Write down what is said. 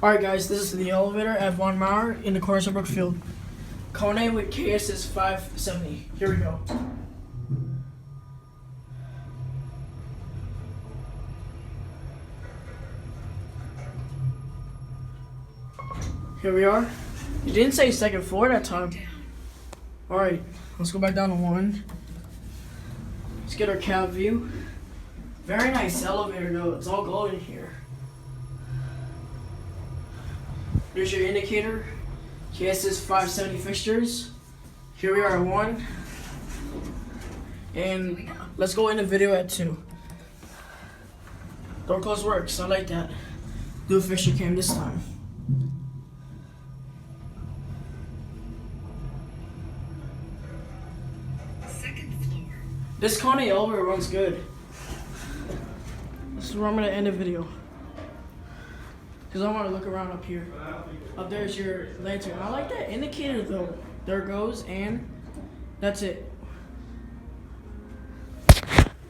Alright guys, this is the elevator at Maur in the corners of Brookfield. KONE with KSS 570. Here we go. Here we are. You didn't say second floor that time. Alright, let's go back down to 1. Let's get our cab view. Very nice elevator though, it's all gold in here. Here's your indicator. KSS 570 fixtures. Here we are at 1. And let's go into video at 2. Door close works, I like that. Do a fixture cam this time. Second floor. This KONE elevator runs good. This is where I'm gonna end the video. Because I want to look around up here. Up there's your lantern. I like that indicator though. There it goes, and that's it.